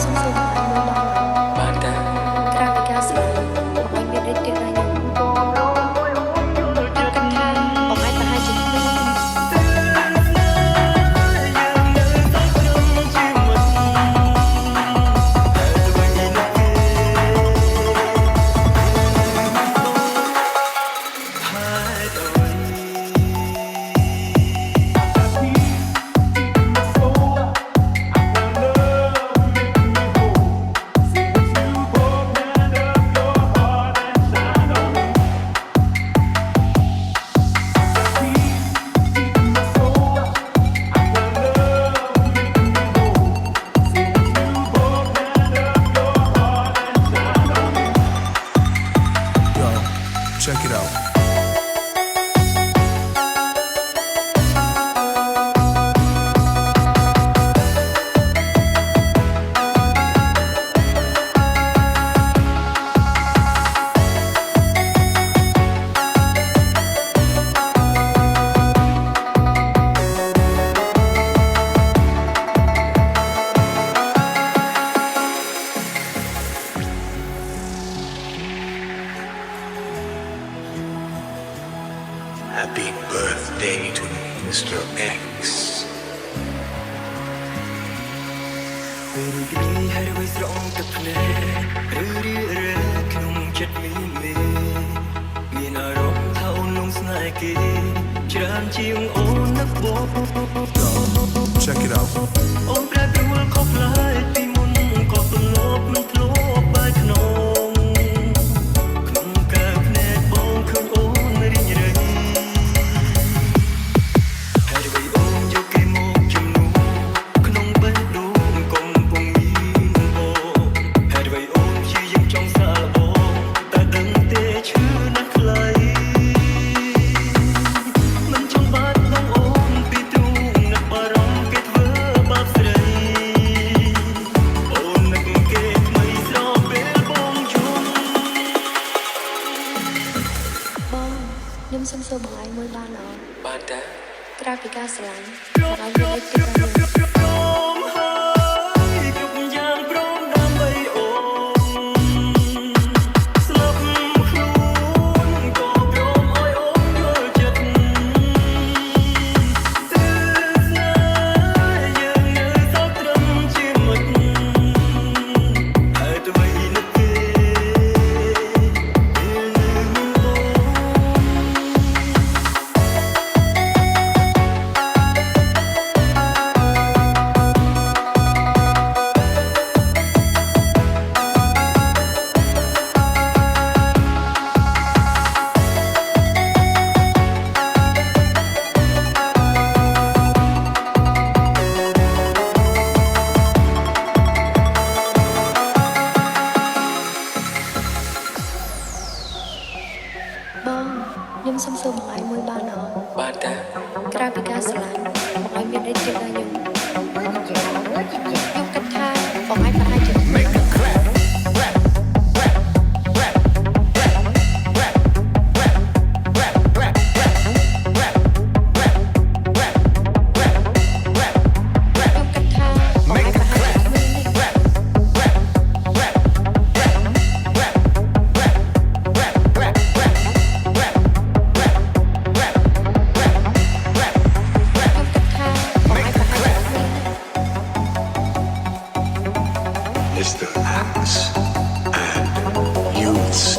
សុំសួរបងឯងមួយបងបានតាក្រៅពីការស្រឡាញ់បងឯងមានរិទ្ធទៀតណាខ្ញុំខ្ញុំគិតថាបងឯងប្រហែលជាគ្មានCheck it out. Happy birthday to Mr. X. ពេលនេះហើយរយស្រងទឹកភ្នែកឬរឿរឿក្នុងចិត្តមានអារម្មណ៍ថាអូនលងស្នេហ៍គេច្រើនជាងអូននឹកបង Check it out. អូនប្រែប្រួលខុសផ្លាយពីមុនក៏ទម្លាប់មិនធ្លាប់បែកក្នុងការភ្នែកបងឃើញអូនរីងរៃហើយអ្វីអូនយកគេមកជំនួសក្នុងបេះដូងកំពុងមានបងហើយអ្វីអូនជាយើងចង់សាបងតែដឹងទេឈឺណាស់ខ្លៃមិនចង់បាត់បង់អូនពីទ្រូងនឹកបារម្ភគេធ្វើបាបស្រីអូននឹកគេថ្មីស្រពេលបងយំបងខ្ញុំសុំសួរបងឯងមួយបានអត់ បានតាក្រៅពីការស្រឡាញ់បងឯងមានរិទ្ធទៀតណាខ្ញុំព្រមហើយគ្រប់យ៉ាងព្រមដើម្បីអូនស្លាប់ខ្លួនក៏ព្រមឲ្យអូនយល់ចិត្តទើស្នេហ៍យើងនៅសោកត្រឹមជាមិត្តហើយអ្វីនឹកគេពេលនៅមានបងបងខ្ញុំសុំសួរបងឯងមួយបានអត់ បានតាក្រៅពីការស្រឡាញ់បងឯងមានរិទ្ធទៀតណាខ្ញុំខ្ញុំគិតថាបងឯងប្រហែលជាគ្មាន Make a clap. Rap. Rap. Rap. Rap. Rap. Rap. Rap. Rap. Rap. Rap. Rap. Rap. Rap. ខ្ញុំគិតថាបងឯងប្រហែលជាគ្មានទេ Rap. Rap. Rap. Rap. Rap. Rap. Rap. Rap. Rap. Rap. Rap. Rap. Rap. ខ្ញុំគិតថាបងឯងប្រហែលជាគ្មានទេ Mr. X and Youths